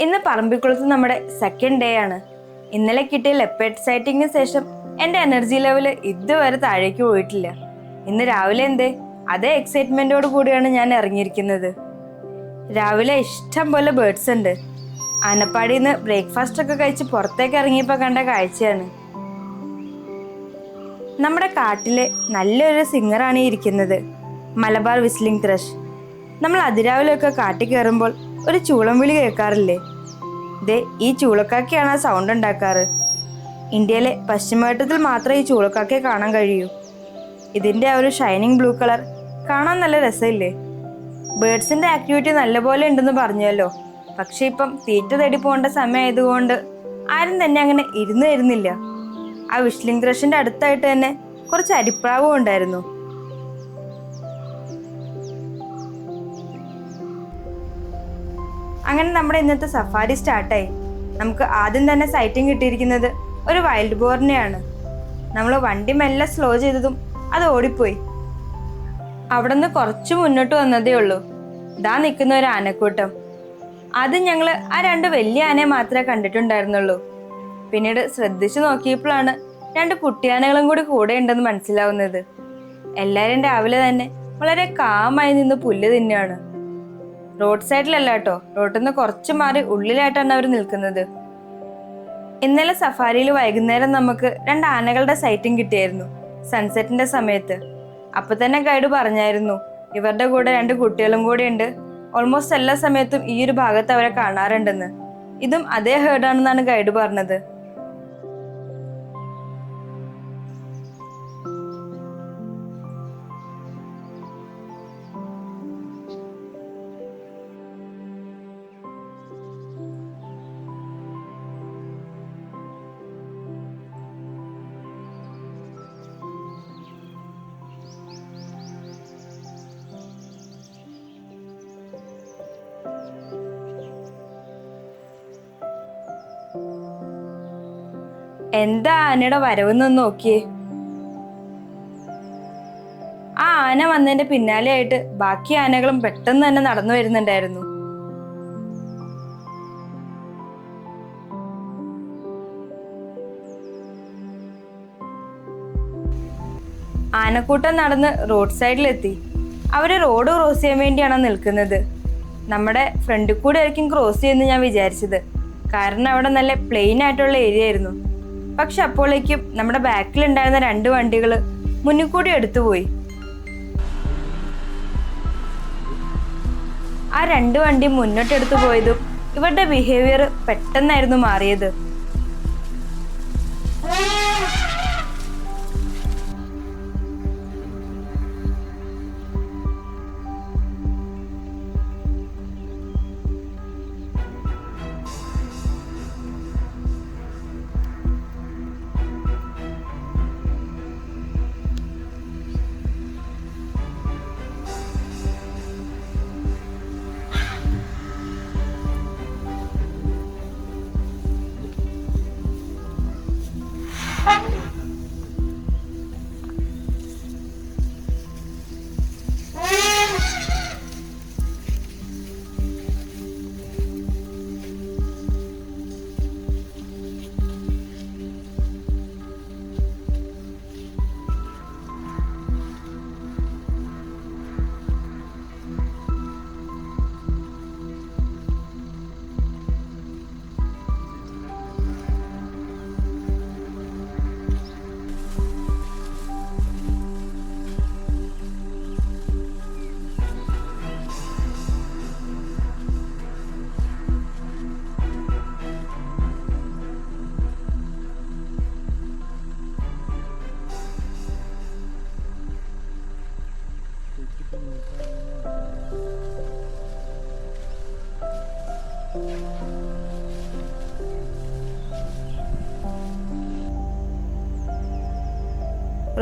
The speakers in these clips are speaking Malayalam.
ഇന്ന് പറമ്പിക്കുളത്ത് നമ്മുടെ സെക്കൻഡ് ഡേ ആണ്. ഇന്നലെ കിട്ടിയ ലെപ്പേർഡ് സൈറ്റിങ്ങിന് ശേഷം എൻ്റെ എനർജി ലെവൽ ഇതുവരെ താഴേക്ക് പോയിട്ടില്ല. ഇന്ന് രാവിലെ അതേ എക്സൈറ്റ്മെന്റോട് കൂടിയാണ് ഞാൻ ഇറങ്ങിയിരിക്കുന്നത്. രാവിലെ ഇഷ്ടം പോലെ ബേർഡ്സ് ഉണ്ട്. ആനപ്പാടിയിൽ നിന്ന് ബ്രേക്ക്ഫാസ്റ്റ് ഒക്കെ കഴിച്ച് പുറത്തേക്ക് ഇറങ്ങിയപ്പോൾ കണ്ട കാഴ്ചയാണ്. നമ്മുടെ കാട്ടിലെ നല്ലൊരു സിംഗറാണ് ഈ ഇരിക്കുന്നത്, മലബാർ വിസ്ലിംഗ് ത്രഷ്. നമ്മൾ അതിരാവിലെയൊക്കെ കാട്ടിൽ കയറുമ്പോൾ ഒരു ചൂളം വിളി കേൾക്കാറില്ലേ? ഈ ചൂളക്കാക്കയാണ് ആ സൗണ്ട് ഉണ്ടാക്കാറ്. ഇന്ത്യയിലെ പശ്ചിമഘട്ടത്തിൽ മാത്രമേ ഈ ചൂളക്കാക്കയെ കാണാൻ കഴിയൂ. ഇതിന്റെ ആ ഒരു ഷൈനിങ് ബ്ലൂ കളർ കാണാൻ നല്ല രസമില്ലേ? ബേർഡ്സിന്റെ ആക്ടിവിറ്റി നല്ലപോലെ ഉണ്ടെന്ന് പറഞ്ഞല്ലോ. പക്ഷെ ഇപ്പം തീറ്റ തേടി പോകേണ്ട സമയമായതുകൊണ്ട് ആരും തന്നെ അങ്ങനെ ഇരുന്ന് തരുന്നില്ല. ആ വിഷ്ലിംഗ് ത്രഷിന്റെ അടുത്തായിട്ട് തന്നെ കുറച്ച് അരിപ്രാവും ഉണ്ടായിരുന്നു. അങ്ങനെ നമ്മുടെ ഇന്നത്തെ സഫാരി സ്റ്റാർട്ടായി. നമുക്ക് ആദ്യം തന്നെ സൈറ്റിംഗ് കിട്ടിയിരിക്കുന്നത് ഒരു വൈൽഡ് ബോറിനെയാണ്. നമ്മൾ വണ്ടി മെല്ലെ സ്ലോ ചെയ്തതും അത് ഓടിപ്പോയി. അവിടെ നിന്ന് കുറച്ച് മുന്നോട്ട് വന്നതേ ഉള്ളൂ. ഇതാ നിൽക്കുന്ന ഒരു ആനക്കൂട്ടം. ആദ്യം ഞങ്ങൾ ആ രണ്ട് വലിയ ആനയെ മാത്രമേ കണ്ടിട്ടുണ്ടായിരുന്നുള്ളൂ. പിന്നീട് ശ്രദ്ധിച്ചു നോക്കിയപ്പോഴാണ് രണ്ട് കുട്ടിയാനകളും കൂടെ ഉണ്ടെന്ന് മനസ്സിലാവുന്നത്. എല്ലാവരും രാവിലെ തന്നെ വളരെ കാമായി നിന്ന് പുല്ല് തിന്നുകയാണ്. റോഡ് സൈഡിലല്ല കേട്ടോ, റോഡിൽ നിന്ന് കുറച്ച് മാറി ഉള്ളിലായിട്ടാണ് അവർ നിൽക്കുന്നത്. ഇന്നലെ സഫാരിയിൽ വൈകുന്നേരം നമുക്ക് രണ്ട് ആനകളുടെ സൈറ്റിംഗ് കിട്ടിയായിരുന്നു, സൺസെറ്റിന്റെ സമയത്ത്. അപ്പൊ തന്നെ ഗൈഡ് പറഞ്ഞായിരുന്നു ഇവരുടെ കൂടെ രണ്ട് കുട്ടികളും കൂടെ ഉണ്ട്. ഓൾമോസ്റ്റ് എല്ലാ സമയത്തും ഈ ഒരു ഭാഗത്ത് അവരെ കാണാറുണ്ടെന്ന്. ഇതും അതേ ഹേർഡാണെന്നാണ് ഗൈഡ് പറഞ്ഞത്. എന്താ ആനയുടെ വരവെന്നൊന്ന് നോക്കിയേ. ആ ആന വന്നതിന്റെ പിന്നാലെയായിട്ട് ബാക്കി ആനകളും പെട്ടെന്ന് തന്നെ നടന്നു വരുന്നുണ്ടായിരുന്നു. ആനക്കൂട്ടം നടന്ന് റോഡ് സൈഡിലെത്തി. അവര് റോഡ് ക്രോസ് ചെയ്യാൻ വേണ്ടിയാണ് നിൽക്കുന്നത്. നമ്മുടെ ഫ്രണ്ടിൽ കൂടെ ആയിരിക്കും ക്രോസ് ചെയ്യുമെന്ന് ഞാൻ വിചാരിച്ചത്, കാരണം അവിടെ നല്ല പ്ലെയിൻ ആയിട്ടുള്ള ഏരിയ ആയിരുന്നു. പക്ഷെ അപ്പോഴേക്കും നമ്മുടെ ബാക്കിലുണ്ടായിരുന്ന രണ്ട് വണ്ടികൾ മുന്നിൽ കൂടി എടുത്തുപോയി. ആ രണ്ട് വണ്ടി മുന്നോട്ടെടുത്തു പോയതും ഇവരുടെ ബിഹേവിയർ പെട്ടെന്നായിരുന്നു മാറിയത്.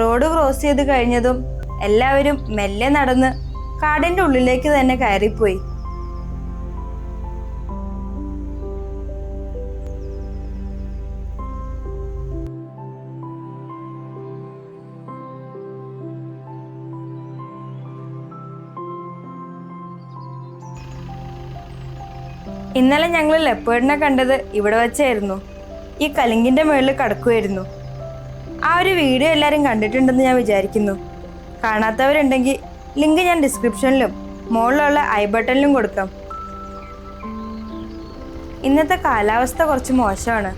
റോഡ് ക്രോസ് ചെയ്ത് കഴിഞ്ഞതും എല്ലാവരും മെല്ലെ നടന്ന് കാടിന്റെ ഉള്ളിലേക്ക് തന്നെ കയറിപ്പോയി. ഇന്നലെ ഞങ്ങൾ ലെപ്പേർഡിനെ കണ്ടത് ഇവിടെ വെച്ചായിരുന്നു. ഈ കലിങ്കിന്റെ മുകളിൽ കടക്കുമായിരുന്നു. ആ ഒരു വീഡിയോ എല്ലാവരും കണ്ടിട്ടുണ്ടെന്ന് ഞാൻ വിചാരിക്കുന്നു. കാണാത്തവരുണ്ടെങ്കിൽ ലിങ്ക് ഞാൻ ഡിസ്ക്രിപ്ഷനിലും മുകളിലുള്ള ഐ ബട്ടണിലും കൊടുക്കാം. ഇന്നത്തെ കാലാവസ്ഥ കുറച്ച് മോശമാണ്.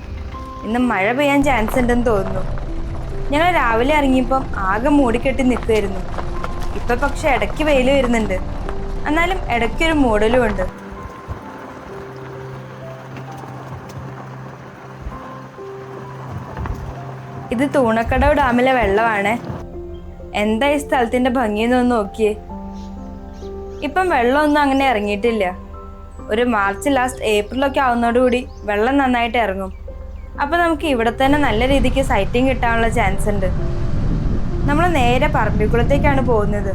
ഇന്ന് മഴ പെയ്യാൻ ചാൻസ് ഉണ്ടെന്ന് തോന്നുന്നു. ഞങ്ങൾ രാവിലെ ഇറങ്ങിയപ്പം ആകെ മൂടിക്കെട്ടി നിൽക്കുമായിരുന്നു. ഇപ്പം പക്ഷെ ഇടയ്ക്ക് വെയിൽ വരുന്നുണ്ട്, എന്നാലും ഇടയ്ക്കൊരു മൂടലും ഉണ്ട്. ഇത് തൂണക്കടവ് ഡാമിലെ വെള്ളമാണ്. എന്താ ഈ സ്ഥലത്തിന്റെ ഭംഗിയെന്നൊന്ന് നോക്കിയേ. ഇപ്പം വെള്ളമൊന്നും അങ്ങനെ ഇറങ്ങിയിട്ടില്ല. ഒരു മാർച്ച് ലാസ്റ്റ് ഏപ്രിലൊക്കെ ആവുന്നതോടുകൂടി വെള്ളം നന്നായിട്ട് ഇറങ്ങും. അപ്പം നമുക്ക് ഇവിടെ തന്നെ നല്ല രീതിക്ക് സൈറ്റിംഗ് കിട്ടാനുള്ള ചാൻസ് ഉണ്ട്. നമ്മൾ നേരെ പറമ്പിക്കുളത്തേക്കാണ് പോകുന്നത്.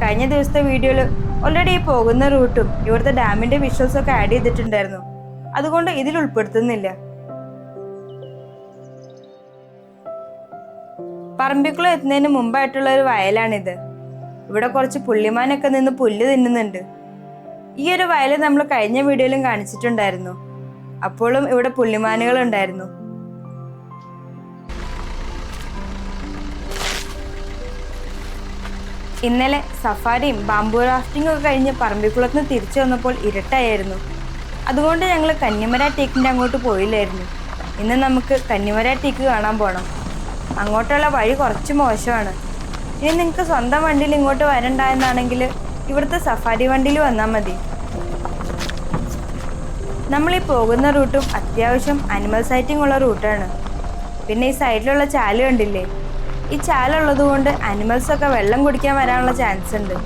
കഴിഞ്ഞ ദിവസത്തെ വീഡിയോയിൽ ഓൾറെഡി ഈ പോകുന്ന റൂട്ടും ഇവിടുത്തെ ഡാമിന്റെ വിഷ്വൽസൊക്കെ ആഡ് ചെയ്തിട്ടുണ്ടായിരുന്നു. അതുകൊണ്ട് ഇതിൽ ഉൾപ്പെടുത്തുന്നില്ല. പറമ്പിക്കുളം എത്തുന്നതിന് മുമ്പായിട്ടുള്ള ഒരു വയലാണിത്. ഇവിടെ കുറച്ച് പുള്ളിമാനൊക്കെ നിന്ന് പുല്ല് തിന്നുന്നുണ്ട്. ഈ ഒരു വയൽ നമ്മൾ കഴിഞ്ഞ വീഡിയോയിലും കാണിച്ചിട്ടുണ്ടായിരുന്നു. അപ്പോഴും ഇവിടെ പുള്ളിമാനുകൾ ഉണ്ടായിരുന്നു. ഇന്നലെ സഫാരിയും ബാംബു റാഫ്റ്റിംഗും ഒക്കെ കഴിഞ്ഞ് പറമ്പിക്കുളത്ത് നിന്ന് തിരിച്ചു വന്നപ്പോൾ ഇരുട്ടായിരുന്നു. അതുകൊണ്ട് ഞങ്ങൾ കന്നിമര ടീക്കിൻ്റെ അങ്ങോട്ട് പോയില്ലായിരുന്നു. ഇന്ന് നമുക്ക് കന്നിമര ടീക്ക് കാണാൻ പോകണം. അങ്ങോട്ടുള്ള വഴി കുറച്ച് മോശമാണ്. ഇനി നിങ്ങൾക്ക് സ്വന്തം വണ്ടിയിൽ ഇങ്ങോട്ട് വരണ്ടായെന്നാണെങ്കിൽ ഇവിടുത്തെ സഫാരി വണ്ടിയിൽ വന്നാൽ മതി. നമ്മളീ പോകുന്ന റൂട്ടും അത്യാവശ്യം അനിമൽ സൈറ്റിംഗ് ഉള്ള റൂട്ടാണ്. പിന്നെ ഈ സൈഡിലുള്ള ചാല് കണ്ടില്ലേ? ഈ ചാലുള്ളത് കൊണ്ട് അനിമൽസൊക്കെ വെള്ളം കുടിക്കാൻ വരാനുള്ള ചാൻസ് ഉണ്ട്.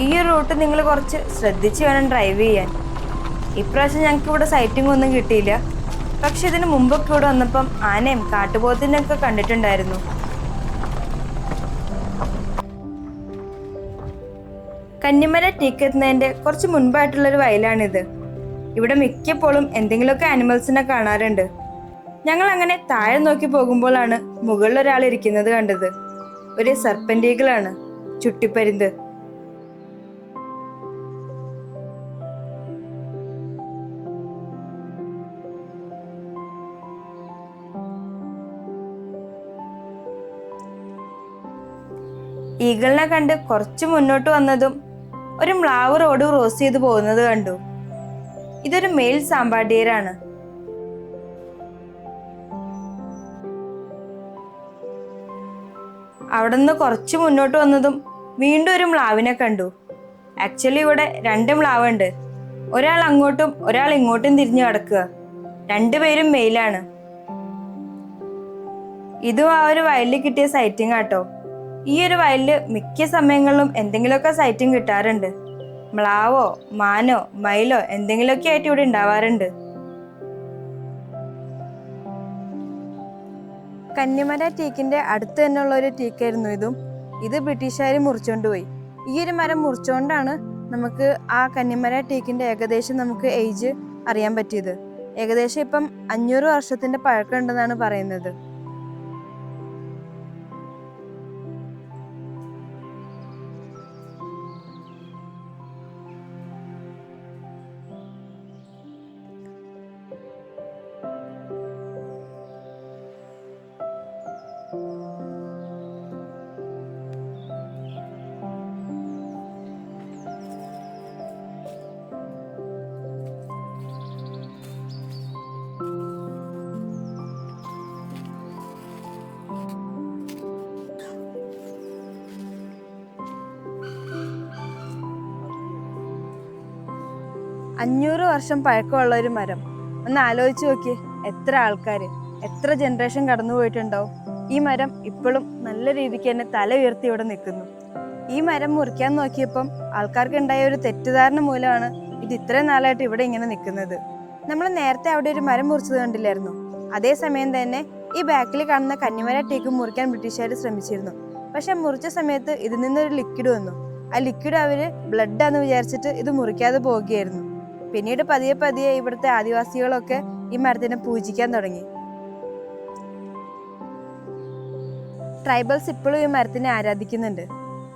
ഈ റൂട്ട് നിങ്ങൾ കുറച്ച് ശ്രദ്ധിച്ച് വേണം ഡ്രൈവ് ചെയ്യാൻ. ഇപ്രാവശ്യം ഞങ്ങൾക്ക് ഇവിടെ സൈറ്റിംഗ് ഒന്നും കിട്ടിയില്ല. പക്ഷെ ഇതിന് മുമ്പൊക്കെ ഇവിടെ വന്നപ്പം ആനയും കാട്ടുപോത്തിനൊക്കെ കണ്ടിട്ടുണ്ടായിരുന്നു. കന്നിമര ടീക്ക് എത്തുന്നതിൻ്റെ കുറച്ച് മുൻപായിട്ടുള്ളൊരു വയലാണിത്. ഇവിടെ മിക്കപ്പോഴും എന്തെങ്കിലുമൊക്കെ ആനിമൽസിനെ കാണാറുണ്ട്. ഞങ്ങൾ അങ്ങനെ താഴെ നോക്കി പോകുമ്പോഴാണ് മുകളിൽ ഒരാൾ ഇരിക്കുന്നത് കണ്ടത്. ഒരു സർപ്പന്റ് ഈഗിളാണ്, ചുട്ടിപ്പരുന്ത്. ഈഗിളിനെ കണ്ട് കുറച്ച് മുന്നോട്ട് വന്നതും ഒരു മ്ലാവ് റോഡ് ക്രോസ് ചെയ്ത് പോകുന്നത് കണ്ടു. ഇതൊരു മെയിൽ സാമ്പാഡിയറാണ്. അവിടെ നിന്ന് കുറച്ച് മുന്നോട്ട് വന്നതും വീണ്ടും ഒരു മ്ലാവിനെ കണ്ടു. ആക്ച്വലി ഇവിടെ 2 മ്ലാവുണ്ട്. ഒരാൾ അങ്ങോട്ടും ഒരാൾ ഇങ്ങോട്ടും തിരിഞ്ഞു കിടക്കുക. രണ്ടുപേരും മെയിലാണ്. ഇതും ആ ഒരു വയലിൽ കിട്ടിയ സൈറ്റിംഗ് ആട്ടോ. ഈ ഒരു വയലിൽ മിക്ക സമയങ്ങളിലും എന്തെങ്കിലുമൊക്കെ സൈറ്റിംഗ് കിട്ടാറുണ്ട്. മ്ലാവോ മാനോ മയിലോ എന്തെങ്കിലുമൊക്കെ ആയിട്ട് ഇവിടെ ഉണ്ടാവാറുണ്ട്. കന്നിമര ടീക്കിന്റെ അടുത്ത് തന്നെയുള്ള ഒരു ടീക്കായിരുന്നു ഇതും. ഇത് ബ്രിട്ടീഷുകാർ മുറിച്ചുകൊണ്ടുപോയി. ഈ ഒരു മരം മുറിച്ചുകൊണ്ടാണ് നമുക്ക് ആ കന്നിമര ടീക്കിന്റെ ഏകദേശം നമുക്ക് ഏജ് അറിയാൻ പറ്റിയത്. ഏകദേശം ഇപ്പം 500 വർഷത്തിന്റെ പഴക്കം ഉണ്ടെന്നാണ് പറയുന്നത്. അഞ്ഞൂറ് വർഷം പഴക്കമുള്ള ഒരു മരം. ഒന്ന് ആലോചിച്ച് നോക്കിയേ, എത്ര ആൾക്കാർ, എത്ര ജനറേഷൻ കടന്നു പോയിട്ടുണ്ടാവും. ഈ മരം ഇപ്പോഴും നല്ല രീതിക്ക് തന്നെ തല ഉയർത്തി ഇവിടെ നിൽക്കുന്നു. ഈ മരം മുറിക്കാൻ നോക്കിയപ്പം ആൾക്കാർക്ക് ഉണ്ടായ ഒരു തെറ്റിദ്ധാരണ മൂലമാണ് ഇത് ഇത്രയും നാളായിട്ട് ഇവിടെ ഇങ്ങനെ നിൽക്കുന്നത്. നമ്മൾ നേരത്തെ അവിടെ ഒരു മരം മുറിച്ചത് കണ്ടില്ലായിരുന്നു? അതേസമയം തന്നെ ഈ ബാക്കിൽ കാണുന്ന കന്നിമര ടീക്ക് മുറിക്കാൻ ബ്രിട്ടീഷുകാർ ശ്രമിച്ചിരുന്നു. പക്ഷെ മുറിച്ച സമയത്ത് ഇതിൽ നിന്നൊരു ലിക്വിഡ് വന്നു. ആ ലിക്വിഡ് അവർ ബ്ലഡാന്ന് വിചാരിച്ചിട്ട് ഇത് മുറിക്കാതെ പോവുകയായിരുന്നു. പിന്നീട് പതിയെ പതിയെ ഇവിടുത്തെ ആദിവാസികളൊക്കെ ഈ മരത്തിനെ പൂജിക്കാൻ തുടങ്ങി. ട്രൈബൽസ് ഇപ്പോഴും ഈ മരത്തിനെ ആരാധിക്കുന്നുണ്ട്.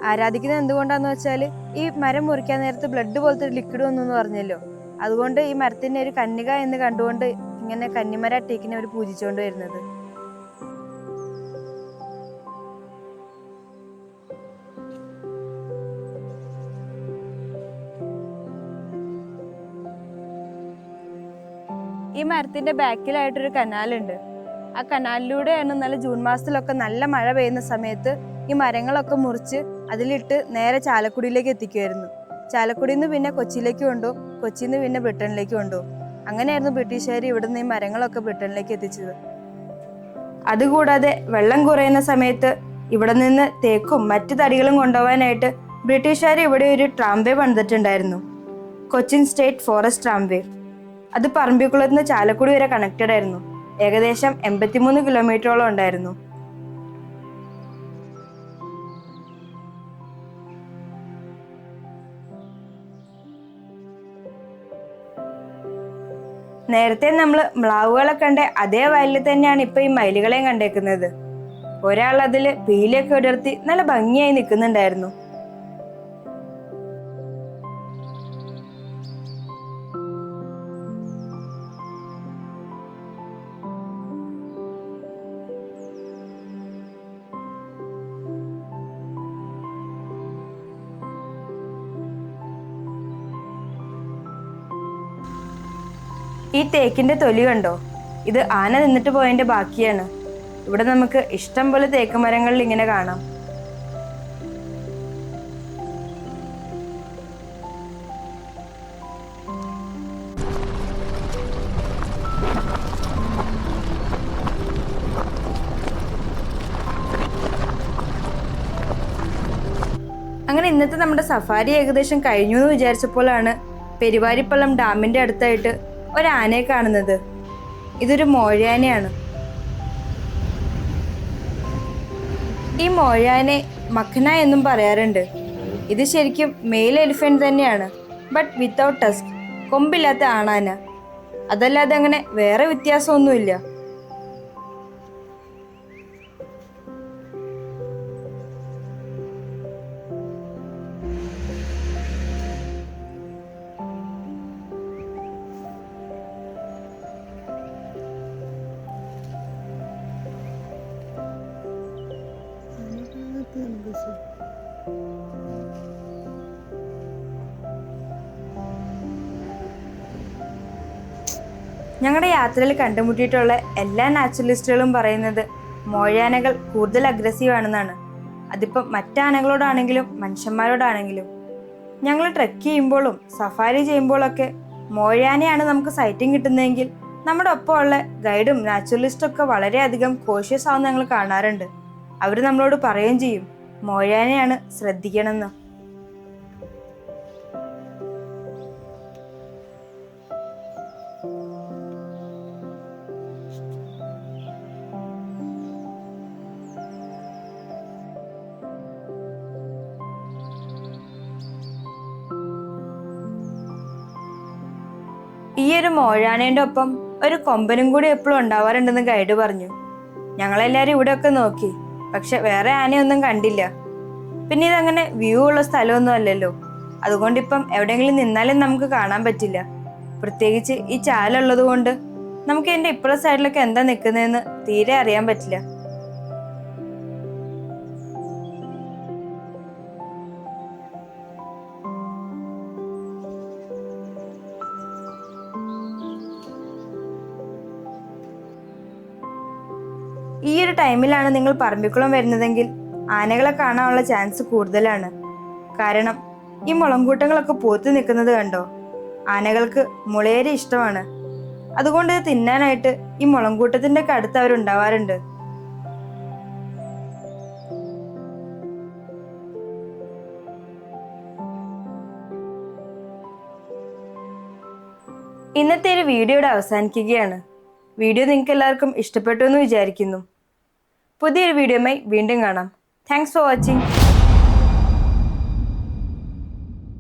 ആരാധിക്കുന്നത് എന്തുകൊണ്ടാന്ന് വെച്ചാൽ ഈ മരം മുറിക്കാൻ നേരത്ത് ബ്ലഡ് പോലത്തെ ഒരു ലിക്വിഡ് വന്നു എന്ന് പറഞ്ഞല്ലോ. അതുകൊണ്ട് ഈ മരത്തിനെ ഒരു കന്യക എന്ന് കണ്ടുകൊണ്ട് ഇങ്ങനെ കന്നിമര ടീക്കിനെ അവർ പൂജിച്ചുകൊണ്ട് വരുന്നത്. ഈ മരത്തിന്റെ ബാക്കിലായിട്ടൊരു കനാലുണ്ട്. ആ കനാലിലൂടെയാണ് നല്ല ജൂൺ മാസത്തിലൊക്കെ നല്ല മഴ പെയ്യുന്ന സമയത്ത് ഈ മരങ്ങളൊക്കെ മുറിച്ച് അതിലിട്ട് നേരെ ചാലക്കുടിയിലേക്ക് എത്തിക്കുമായിരുന്നു. ചാലക്കുടിയിൽ നിന്ന് പിന്നെ കൊച്ചിയിലേക്ക് കൊണ്ടുപോകും, കൊച്ചിയിൽ നിന്ന് പിന്നെ ബ്രിട്ടനിലേക്ക് കൊണ്ടുപോകും. അങ്ങനെയായിരുന്നു ബ്രിട്ടീഷുകാർ ഇവിടെ നിന്ന് ഈ മരങ്ങളൊക്കെ ബ്രിട്ടനിലേക്ക് എത്തിച്ചത്. അതുകൂടാതെ വെള്ളം കുറയുന്ന സമയത്ത് ഇവിടെ നിന്ന് തേക്കും മറ്റു തടികളും കൊണ്ടുപോകാനായിട്ട് ബ്രിട്ടീഷുകാർ ഇവിടെ ഒരു ട്രാംവേ പണിതിട്ടുണ്ടായിരുന്നു, കൊച്ചിൻ സ്റ്റേറ്റ് ഫോറസ്റ്റ് ട്രാംവേ. അത് പറമ്പിക്കുളത്ത് നിന്ന് ചാലക്കുടി വരെ കണക്റ്റഡ് ആയിരുന്നു. ഏകദേശം 83 കിലോമീറ്ററോളം ഉണ്ടായിരുന്നു. നേരത്തെ നമ്മൾ മ്ലാവുകളെ കണ്ട അതേ വയലിൽ തന്നെയാണ് ഇപ്പൊ ഈ മയിലുകളെയും കണ്ടേക്കുന്നത്. ഒരാൾ അതില് പീലിയൊക്കെ ഉയർത്തി നല്ല ഭംഗിയായി നിൽക്കുന്നുണ്ടായിരുന്നു. ഈ തേക്കിന്റെ തൊലി കണ്ടോ? ഇത് ആന നിന്നിട്ട് പോയതിന്റെ ബാക്കിയാണ്. ഇവിടെ നമുക്ക് ഇഷ്ടം പോലെ തേക്ക് മരങ്ങളിൽ ഇങ്ങനെ കാണാം. അങ്ങനെ ഇന്നത്തെ നമ്മുടെ സഫാരി ഏകദേശം കഴിഞ്ഞു എന്ന് വിചാരിച്ചപ്പോഴാണ് പെരുവാരിപ്പള്ളം ഡാമിന്റെ അടുത്തായിട്ട് ഒരാനയെ കാണുന്നത്. ഇതൊരു മോഴയാനയാണ്. ഈ മോഴയാനെ മഖന എന്നും പറയാറുണ്ട്. ഇത് ശരിക്കും മെയിൽ എലിഫന്റ് തന്നെയാണ്, ബട്ട് വിത്തൗട്ട് ടസ്ക്, കൊമ്പില്ലാത്ത ആണാന. അതല്ലാതെ അങ്ങനെ വേറെ വ്യത്യാസമൊന്നുമില്ല. ഞങ്ങളുടെ യാത്രയിൽ കണ്ടുമുട്ടിയിട്ടുള്ള എല്ലാ നാച്ചുറലിസ്റ്റുകളും പറയുന്നത് മോഴയാനകൾ കൂടുതൽ അഗ്രസീവ് ആണെന്നാണ്. അതിപ്പം മറ്റാനകളോടാണെങ്കിലും മനുഷ്യന്മാരോടാണെങ്കിലും. ഞങ്ങൾ ട്രെക്ക് ചെയ്യുമ്പോഴും സഫാരി ചെയ്യുമ്പോഴൊക്കെ മോഴയാനയാണ് നമുക്ക് സൈറ്റിംഗ് കിട്ടുന്നതെങ്കിൽ നമ്മുടെ ഒപ്പമുള്ള ഗൈഡും നാച്ചുറലിസ്റ്റും ഒക്കെ വളരെയധികം കോഷ്യസ് ആവുന്ന ഞങ്ങൾ കാണാറുണ്ട്. അവർ നമ്മളോട് പറയുകയും ചെയ്യും മോഴയാനയാണ് ശ്രദ്ധിക്കണമെന്ന്. ഈ ഒരു മോഴാനേന്റെ ഒപ്പം ഒരു കൊമ്പനും കൂടി എപ്പോഴും ഉണ്ടാവാറുണ്ടെന്ന് ഗൈഡ് പറഞ്ഞു. ഞങ്ങളെല്ലാരും ഇവിടെയൊക്കെ നോക്കി, പക്ഷെ വേറെ ആനയൊന്നും കണ്ടില്ല. പിന്നെ ഇതങ്ങനെ വ്യൂ ഉള്ള സ്ഥലമൊന്നും അല്ലല്ലോ, അതുകൊണ്ടിപ്പം എവിടെയെങ്കിലും നിന്നാലും നമുക്ക് കാണാൻ പറ്റില്ല. പ്രത്യേകിച്ച് ഈ ചാലുള്ളത് കൊണ്ട് നമുക്ക് എൻ്റെ ഇപ്പുറ സൈഡിലൊക്കെ എന്താ നിൽക്കുന്നതെന്ന് തീരെ അറിയാൻ പറ്റില്ല. ഈ ഒരു ടൈമിലാണ് നിങ്ങൾ പറമ്പിക്കുളം വരുന്നതെങ്കിൽ ആനകളെ കാണാനുള്ള ചാൻസ് കൂടുതലാണ്. കാരണം ഈ മുളങ്കൂട്ടങ്ങളൊക്കെ പൂത്ത് നിൽക്കുന്നത് കണ്ടോ? ആനകൾക്ക് മുളയേരി ഇഷ്ടമാണ്. അതുകൊണ്ട് ഇത് തിന്നാനായിട്ട് ഈ മുളങ്കൂട്ടത്തിന്റെ ഒക്കെ അടുത്ത് അവരുണ്ടാവാറുണ്ട്. ഇന്നത്തെ ഒരു വീഡിയോയുടെ അവസാനിക്കുകയാണ്. വീഡിയോ നിങ്ങൾക്ക് എല്ലാവർക്കും ഇഷ്ടപ്പെട്ടു എന്ന് വിചാരിക്കുന്നു. പുതിയൊരു വീഡിയോയുമായി വീണ്ടും കാണാം. Thanks for watching.